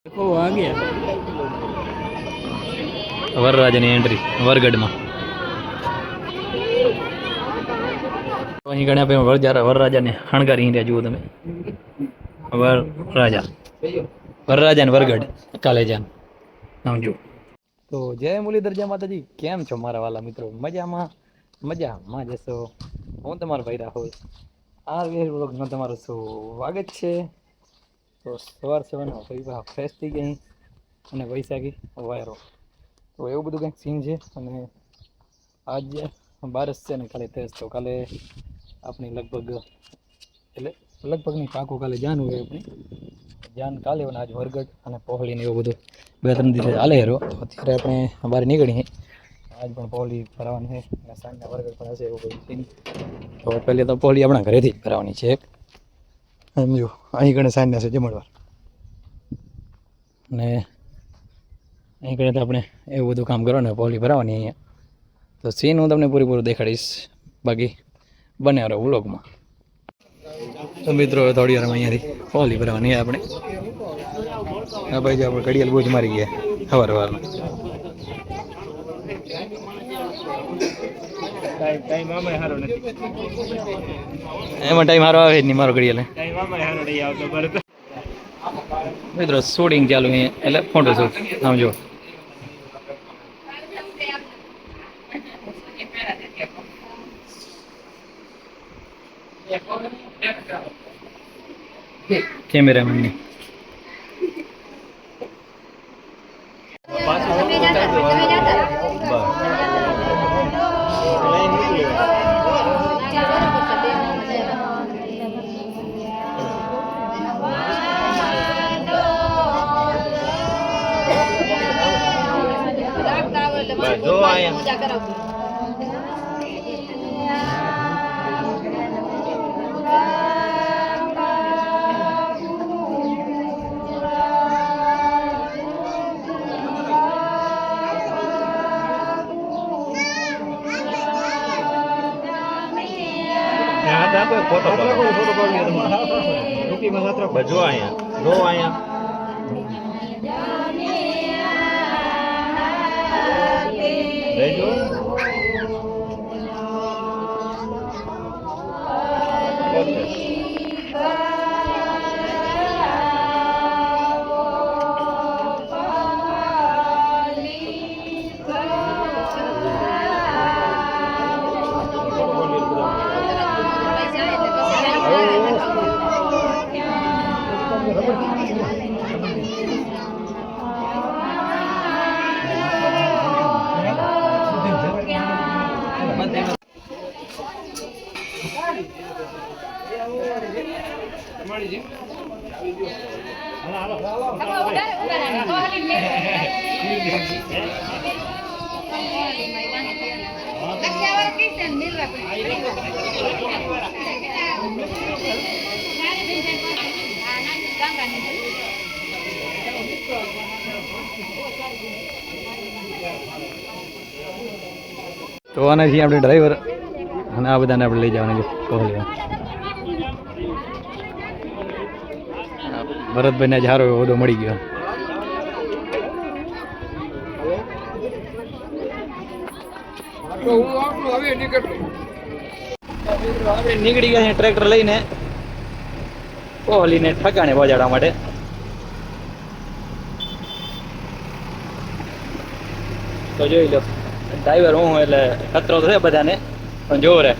देखो आ गया વરરાજાની એન્ટ્રી વરગઢમાં. અહીં ઘણા ભાઈ વરરાજાને શણગારી રહ્યા જુઓ તમે. વરરાજા વરરાજા ને વરગઢ કાલે જાન સમજો. તો જય મુરલીધર જય માતાજી. કેમ છો મારા વાલા મિત્રો? મજામાં મજામાં જશો. હું તમારો ભાઈ રાહુલ વ્લોગમાં તમારું સ્વાગત છે. તો સવારના ફ્રેશ થઈ ગઈ અને વૈશાખી વાયરો તો એવું બધું કંઈક સીન છે. અને આજે બારસ છે ને કાલે તેજ, તો કાલે આપણી લગભગ ની પાકું કાલે જાન હોય આપણી જાન કાલે હોય. આજ વરગઢ અને પહોળી ને એવું બધું 2-3 દિવસ હાલે હેરો. તો અત્યારે આપણે બહાર નીકળી આજ પણ પહોળી ભરાવાની છે અને સાંજના વરગઢ પણ હશે એવું બધું સીન. તો પહેલે તો પહોળી આપણા ઘરેથી જ ભરાવાની છે એક સમજો. અહીં ગણે સાંજના છે જમણવાર અને અહીં ગણે તો આપણે એવું બધું કામ કરવાનું પહોળી ભરાવાની અહીંયા. તો સીન હું તમને પૂરેપૂરું દેખાડીશ, બાકી બને રહો વ્લોગમાં. તો મિત્રો થોડી વાર અહીંયાથી પહોળી ભરાવાની આપણે. હા ભાઈ, આપણે ઘડિયાળ બહુ જ મારી ગયા સવારના. એમાં ટાઈમ સારો આવે જ નહીં મારો ઘડિયાળ. મિત્રો શૂટિંગ ચાલુ અહીંયા, એટલે ફોટો શૂટ સમજો. કેમેરામેન ની જો આયા ફોટો જો અહીંયા તો આનાથી આપણે ડ્રાઈવર અને આ બધાને આપણે લઈ જવાના છે પહોળી. ભરતભાઈને જ સારો હોદ્દો મળી ગયો. નીકળી ગયા છે ટ્રેક્ટર લઈને પહોળીને ઠકાણે પહોંચાડવા માટે. તો જોઈ લો, ડ્રાઈવર હું એટલે ખતરો તો છે બધાને, પણ જોવો રે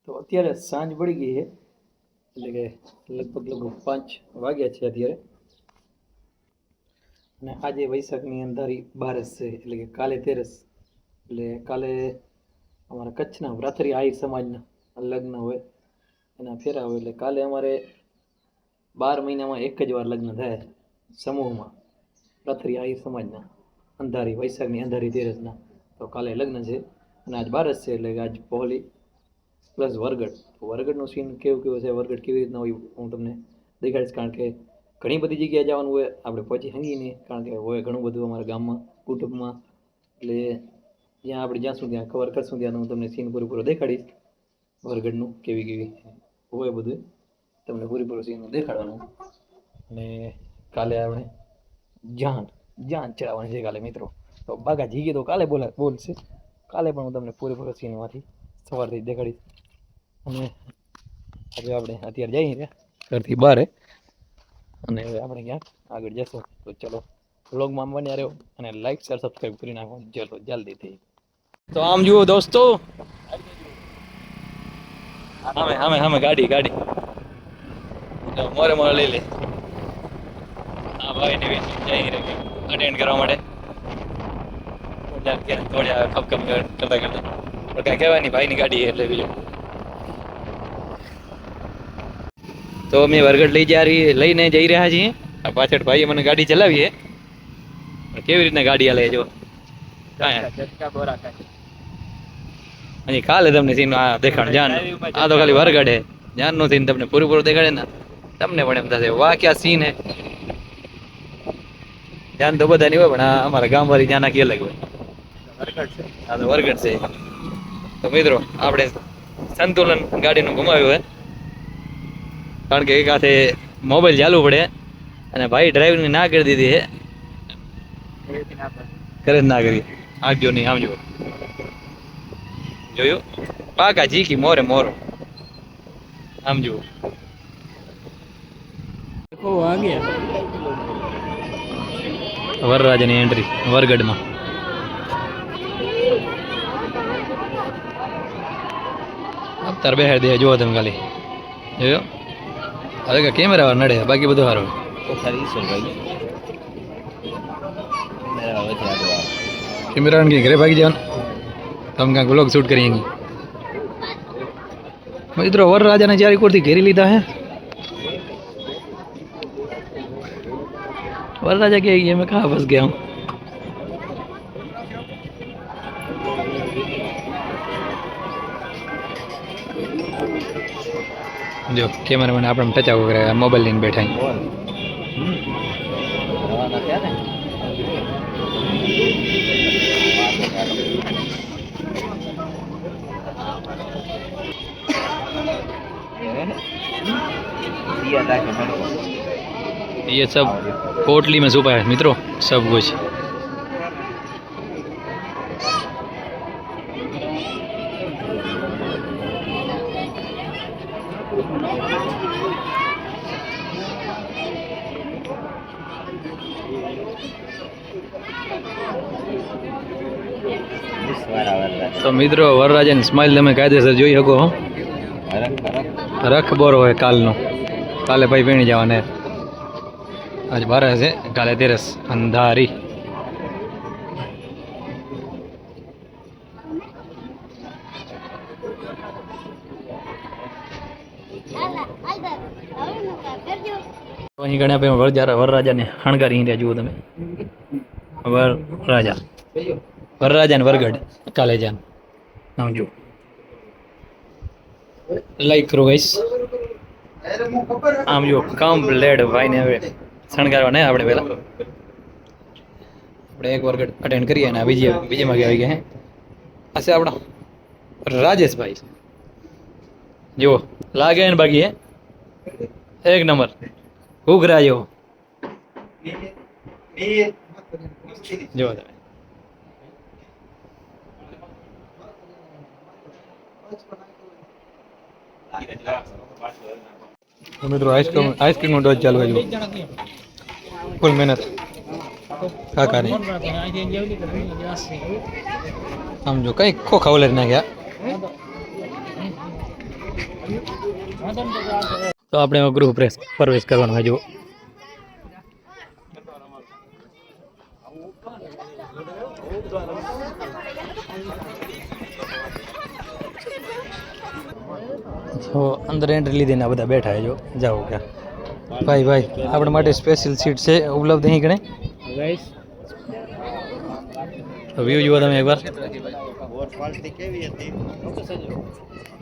તો અત્યારે સાંજ પડી ગઈ છે, એટલે કે લગભગ 5 વાગ્યા છે અત્યારે. અને આજે વૈશાખની અંધારી બારસ છે, એટલે કે કાલે તેરસ. એટલે કાલે અમારા કચ્છના વ્રાથરી આહિર સમાજના લગ્ન હોય, એના ફેરા હોય. એટલે કાલે અમારે 12 મહિનામાં એક જ વાર લગ્ન થાય સમૂહમાં, વ્રાથરી આહિર સમાજના અંધારી વૈશાખની અંધારી તેરસના. તો કાલે લગ્ન છે અને આજ બારસ છે, એટલે આજ પહોળી પ્લસ વરગડ. વરગડનો સીન કેવું છે, વરગડ કેવી રીતના હોય હું તમને દેખાડીશ. કારણ કે ઘણી બધી જગ્યાએ જવાનું હોય, આપણે પહોંચી હંગી નહીં, કારણ કે હોય ઘણું બધું અમારા ગામમાં, કુટુંબમાં. એટલે જ્યાં આપણે જ્યાં સુધી ત્યાં કવર કરશું ત્યાં હું તમને સીન પૂરેપૂરો દેખાડીશ. વરગડનું કેવી હોય બધું તમને પૂરેપૂરો સીન દેખાડવાનું. અને કાલે આપણે જાન ચડાવવાની છે કાલે મિત્રો. તો બાગા જીગી તો કાલે બોલશે. કાલે પણ હું તમને પૂરેપૂરો સીનમાંથી સવારથી દેખાડીશ. અને હવે આપણે અત્યારે જઈએ રહ્યા ઘરથી બહાર, અને હવે આપણે ક્યાંક આગળ જશું. તો ચલો વ્લોગમાં બન્યા રહ્યો અને લાઈક શેર સબસ્ક્રાઈબ કરી નાખો ચલો જલ્દીથી. તો આમ જુઓ દોસ્તો, અમે ગાડી મોરે લઈ લે. હા ભાઈ ને જઈ રહી અટેન્ડ કરવા માટે થોડા ખપખપ કરતા પણ કાંઈ કહેવાય નહીં, ભાઈની ગાડી એટલે બીજું. તો અમે વરગડ લઈને જઈ રહ્યા છીએ. પાછળ ભાઈએ મને ગાડી ચલાવી છે. કેવી રીતના ગાડી હાલે જો કાંઈ કાલે તમને સીન દેખાડ જાન. આ તો ખાલી વરગડે જાન નું સીન તમને પૂરું દેખાડે ને તમને પણ એમ થશે વાહ ક્યાં સીન હે. જાન તો બધા ની હોય પણ અમારા ગામ વાળી જાન આખી અલગ હોય. આ તો વરગડ છે. તો મિત્રો આપણે સંતુલન ગાડીનું ગુમાવ્યું હોય, કારણ કે એક હાથે મોબાઈલ ચાલુ પડે અને ભાઈ ડ્રાઈવરની ના કરી દીધી છે. કરે જ ના કરી આગજો નહીં આવજો. જોયું પાકા જીકી મોરો આમ જુઓ. વરરાજાની એન્ટ્રી વરગઢમાં. અત્યારે બેહાર દે જુઓ તમે ખાલી જોયો. હવે કેમેરા વાર નડે, બાકી બધું સારું. કેમેરા ઘરે ભાગી જવાનું, તમે કાંઈક વ્લોગ શૂટ કરી મિત્રો. વરરાજાને ચારે કોરથી ઘેરી લીધા હે. वरराजा के ये मैं कहाँ फंस गया हूँ. जो कैमरा मैंने अपने टच आउट कराया, मोबाइल लेने बैठा है. ये सब पोटली में छुपा है मित्रों, सब कुछ. तो मित्रों वरराजा ની સ્માઈલ તમે કાયદેસર જોઈ શકો હો. રખ બોરો હોય કાલનો. કાલે ભાઈ પીણી જવાને. आज 12 से काले 13 अंधारी. અહીં ગણ્યા ભાઈ વરરાજા ને હણગારી રહ્યા જુઓ તમે. વરરાજા ને વરગડ કાલે જાન આમ જુઓ. લાઈક કરો ગાઈસ. આમ જુઓ કમ્પ્લેટ ભાઈ ને હવે શણગારવા નહીં આપણે પહેલાં આપણે એક વરગડ અટેન્ડ કરીએ અને બીજીમાં આવી ગયા હે. આ છે આપણા રાજેશભાઈ. જુઓ લાગે ને બાકી હે એક નંબર ઘૂઘરા જેવો. જુઓ તમે મિત્રો આઈસ્ક્રીમનો ડોઝ ચાલુ હોય ફૂલ મહેનત કાકાની. આમ જો કઈ ખોખા ઓલરી નાખ્યા. તો આપણે ગૃહ પ્રવેશ કરવાનો હોય. જો તો અંદર એન્ટ્રી લીધી બધા બેઠા જો જાઓ ક્યાં ભાઈ આપણા માટે સ્પેશિયલ સીટ છે ઉપલબ્ધ અહીં ગણે. વ્યૂ જુઓ તમે એકવાર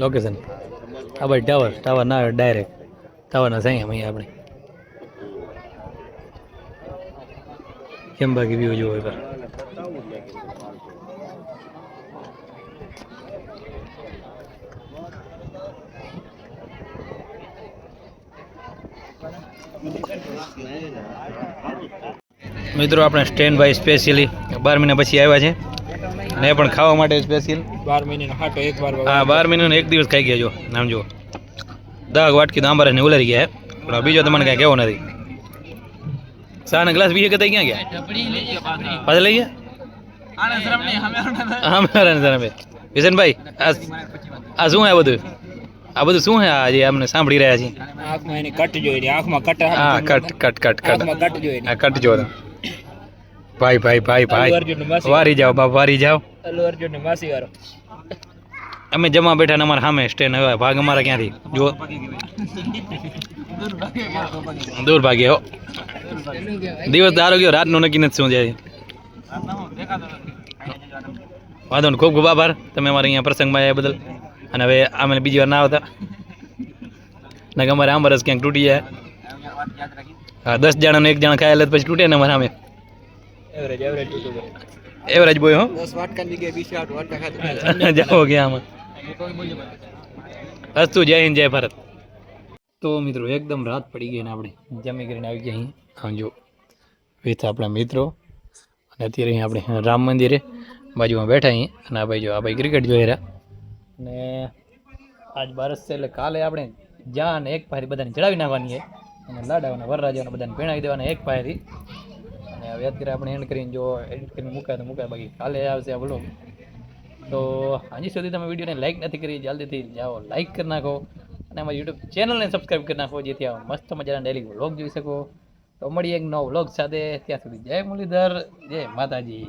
લોકેશન આ ભાઈ ટાવર ના આવે ડાયરેક્ટ ટાવર ના સાઈ અહીંયા આપણે કેમ બાકી વ્યૂ જોવો એકવાર મિત્રો આપણે સ્ટેન્ડ બાય સ્પેશિયલી 12 મહિના પછી આવ્યા છે અને એ પણ ખાવા માટે સ્પેશિયલ 12 મહિનાનો હાટો એકવાર હા 12 મહિનાનો એક દિવસ ખાઈ ગયા જો નામ જો 10 વાટકી દાંબારા ને ઉલારી ગયા પણ બીજો તમને કાંઈ કેવો નથી ચા ના ગ્લાસ બીજે કદાચ ક્યાં ગયા પાછા લઈ ગયા વિશનભાઈ આ શું હે બધું આ બધું શું હે આજે અમને સાંભળી રહ્યા છીએ આંખમાં એની કટ જોઈ આંખમાં કટ હા કટ કટ જોઈ આ કટ જો ભાઈ ભાઈ ભાઈ ભાઈ વારી જાઓ બાપ વારી જાઓ અલ્લુ અર્જુન ને માસી વાળો અમે જમા બેઠા ને અમારા સામે સ્ટેન્ડ હવે ભાગ અમારા ક્યાંથી જો દૂર ભાગ્યો દિવસ દારો ગયો રાતનું નક્કી નથી શું જાય વાંધો ને ખૂબ ખૂબ આભાર તમે અમારે અહીંયા પ્રસંગમાં આવ્યા બદલ અને હવે અમે બીજી વાર ના આવતા ને કે અમારે આમ રસ ક્યાંક તૂટી જાય હા 10 જણાને એક જણા ખાય એટલે પછી તૂટે ને અમારા સામે એવરેજ બોય હો 10 વાટકાની જગ્યાએ 20 વાટકા ખાધા જાઓ ગયા આમાં અસ્તુ જય હિન્દ જય ભારત તો મિત્રો એકદમ રાત પડી ગઈ ને આપણે જમી કરીને આવી ગયા અહીં સમજો વિથ આપણા મિત્રો અને અત્યારે અહીં આપણે રામ મંદિરે બાજુમાં બેઠા અહીં અને આ ભાઈ જો આ ભાઈ ક્રિકેટ જોઈ રહ્યા અને આજ બારસ છે એટલે કાલે આપણે જ્યાં એક પાયરી બધાને ચડાવી નાખવાની છે અને લાડાઓને વરરાજાઓને બધાને ભેણાવી દેવાના એક પાયરી અને હવે અત્યારે આપણે એન્ડ કરીને જો એડિટ કરીને મૂકાય તો મૂકાય બાકી કાલે આવશે આ બ્લોગ તો હજી સુધી તમે વિડીયોને લાઇક નથી કરી જલ્દીથી જાઓ લાઇક કરી નાખો અને અમારી યુટ્યુબ ચેનલને સબસ્ક્રાઈબ કરી નાખો જેથી આ મસ્ત મજાના ડેલી વ્લોગ જોઈ શકો તો મળીએ એક નવો વ્લોગ સાથે ત્યાં સુધી જય મુરલીધર જય માતાજી